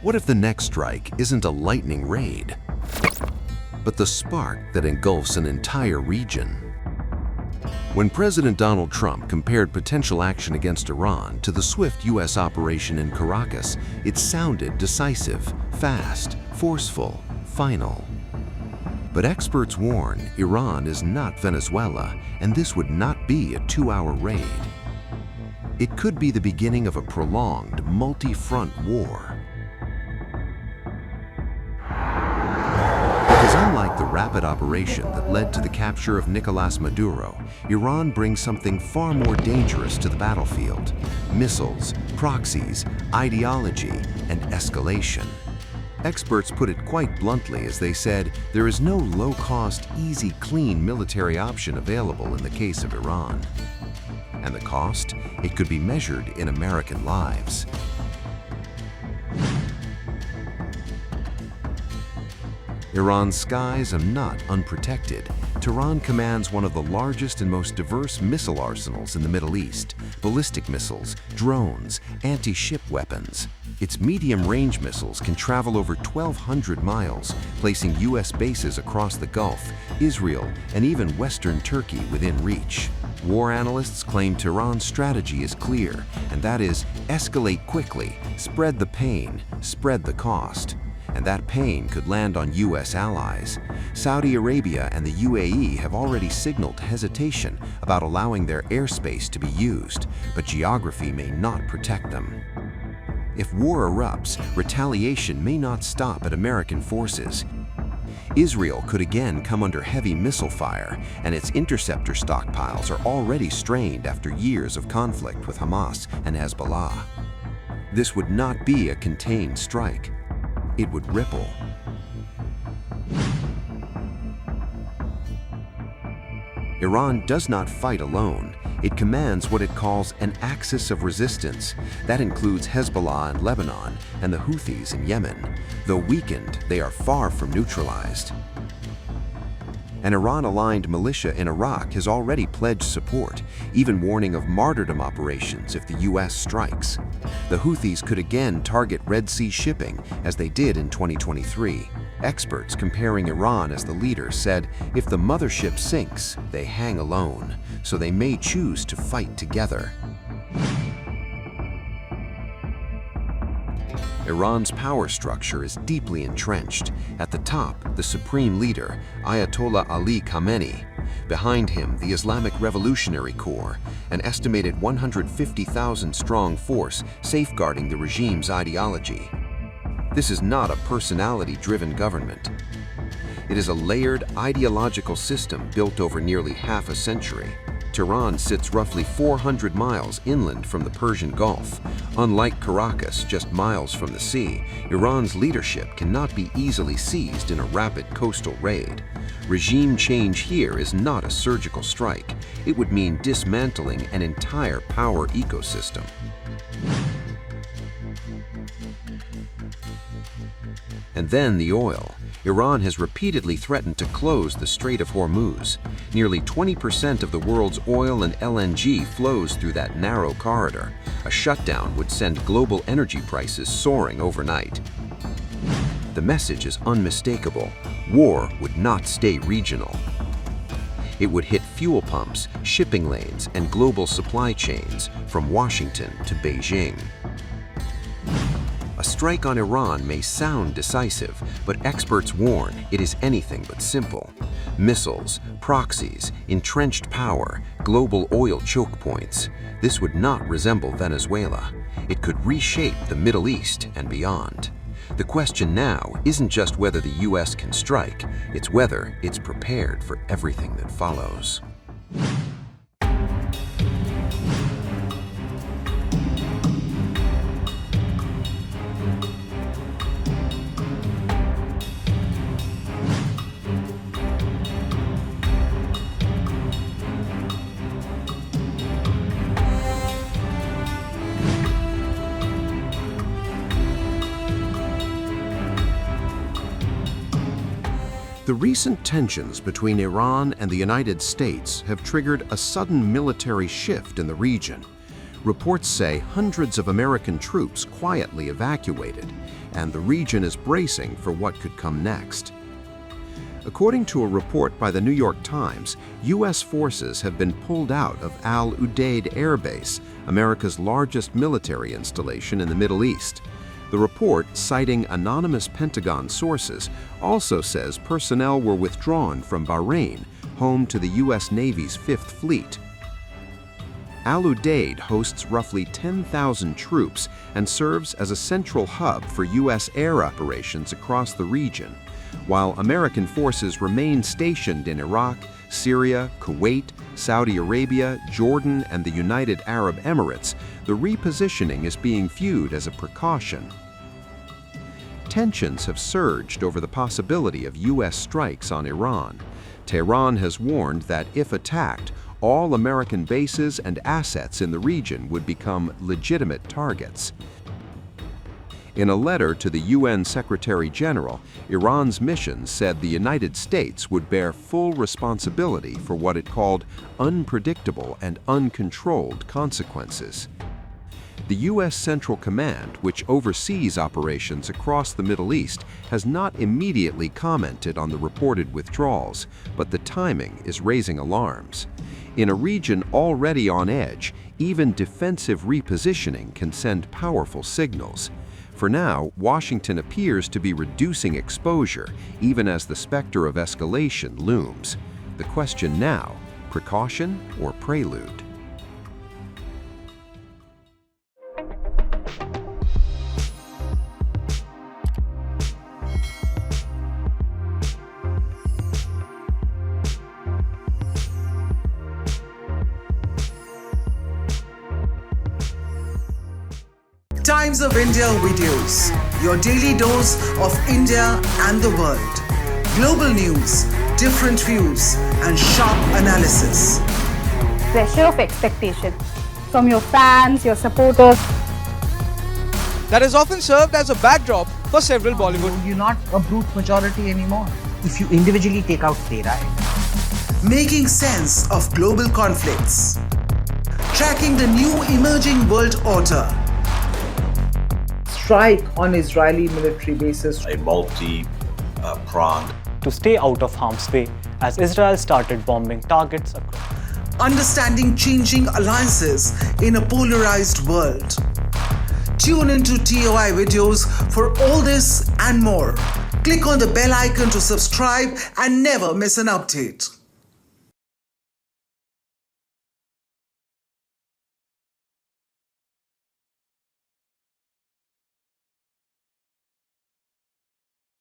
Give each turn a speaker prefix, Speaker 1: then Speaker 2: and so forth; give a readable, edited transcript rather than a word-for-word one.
Speaker 1: What if the next strike isn't a lightning raid, but the spark that engulfs an entire region? When President Donald Trump compared potential action against Iran to the swift U.S. operation in Caracas, it sounded decisive, fast, forceful, final. But experts warn Iran is not Venezuela, and this would not be a 2-hour raid. It could be the beginning of a prolonged, multi-front war. Because unlike the rapid operation that led to the capture of Nicolás Maduro, Iran brings something far more dangerous to the battlefield: missiles, proxies, ideology, and escalation. Experts put it quite bluntly as they said, there is no low-cost, easy, clean military option available in the case of Iran. And the cost? It could be measured in American lives. Iran's skies are not unprotected. Tehran commands one of the largest and most diverse missile arsenals in the Middle East: ballistic missiles, drones, anti-ship weapons. Its medium-range missiles can travel over 1,200 miles, placing U.S. bases across the Gulf, Israel, and even Western Turkey within reach. War analysts claim Tehran's strategy is clear, and that is escalate quickly, spread the pain, spread the cost. And that pain could land on U.S. allies. Saudi Arabia and the UAE have already signaled hesitation about allowing their airspace to be used, but geography may not protect them. If war erupts, retaliation may not stop at American forces. Israel could again come under heavy missile fire, and its interceptor stockpiles are already strained after years of conflict with Hamas and Hezbollah. This would not be a contained strike. It would ripple. Iran does not fight alone. It commands what it calls an axis of resistance. That includes Hezbollah in Lebanon and the Houthis in Yemen. Though weakened, they are far from neutralized. An Iran-aligned militia in Iraq has already pledged support, even warning of martyrdom operations if the U.S. strikes. The Houthis could again target Red Sea shipping, as they did in 2023. Experts comparing Iran as the leader said, if the mothership sinks, they hang alone, so they may choose to fight together. Iran's power structure is deeply entrenched. At the top, the supreme leader, Ayatollah Ali Khamenei. Behind him, the Islamic Revolutionary Corps, an estimated 150,000-strong force safeguarding the regime's ideology. This is not a personality-driven government. It is a layered ideological system built over nearly half a century. Tehran sits roughly 400 miles inland from the Persian Gulf. Unlike Caracas, just miles from the sea, Iran's leadership cannot be easily seized in a rapid coastal raid. Regime change here is not a surgical strike. It would mean dismantling an entire power ecosystem. And then the oil. Iran has repeatedly threatened to close the Strait of Hormuz. Nearly 20% of the world's oil and LNG flows through that narrow corridor. A shutdown would send global energy prices soaring overnight. The message is unmistakable. War would not stay regional. It would hit fuel pumps, shipping lanes, and global supply chains, from Washington to Beijing. A strike on Iran may sound decisive, but experts warn it is anything but simple. Missiles, proxies, entrenched power, global oil choke points. This would not resemble Venezuela. It could reshape the Middle East and beyond. The question now isn't just whether the U.S. can strike, it's whether it's prepared for everything that follows. The recent tensions between Iran and the United States have triggered a sudden military shift in the region. Reports say hundreds of American troops quietly evacuated, and the region is bracing for what could come next. According to a report by the New York Times, U.S. forces have been pulled out of Al Udeid Air Base, America's largest military installation in the Middle East. The report, citing anonymous Pentagon sources, also says personnel were withdrawn from Bahrain, home to the U.S. Navy's Fifth Fleet. Al Udeid hosts roughly 10,000 troops and serves as a central hub for U.S. air operations across the region, while American forces remain stationed in Iraq, Syria, Kuwait, Saudi Arabia, Jordan, and the United Arab Emirates. The repositioning is being viewed as a precaution. Tensions have surged over the possibility of U.S. strikes on Iran. Tehran has warned that if attacked, all American bases and assets in the region would become legitimate targets. In a letter to the UN Secretary General, Iran's mission said the United States would bear full responsibility for what it called unpredictable and uncontrolled consequences. The U.S. Central Command, which oversees operations across the Middle East, has not immediately commented on the reported withdrawals, but the timing is raising alarms. In a region already on edge, even defensive repositioning can send powerful signals. For now, Washington appears to be reducing exposure, even as the specter of escalation looms. The question now, precaution or prelude?
Speaker 2: Times of India videos, your daily dose of India and the world. Global news, different views, and sharp analysis.
Speaker 3: Pressure of expectation from your fans, your supporters.
Speaker 4: That has often served as a backdrop for several Bollywood.
Speaker 5: You're not a brute majority anymore. If you individually take out Tehran.
Speaker 2: Making sense of global conflicts. Tracking the new emerging world order.
Speaker 5: Strike on Israeli military bases.
Speaker 6: A multi-pronged.
Speaker 7: To stay out of harm's way as Israel started bombing targets across.
Speaker 2: Understanding changing alliances in a polarized world. Tune into TOI videos for all this and more. Click on the bell icon to subscribe and never miss an update.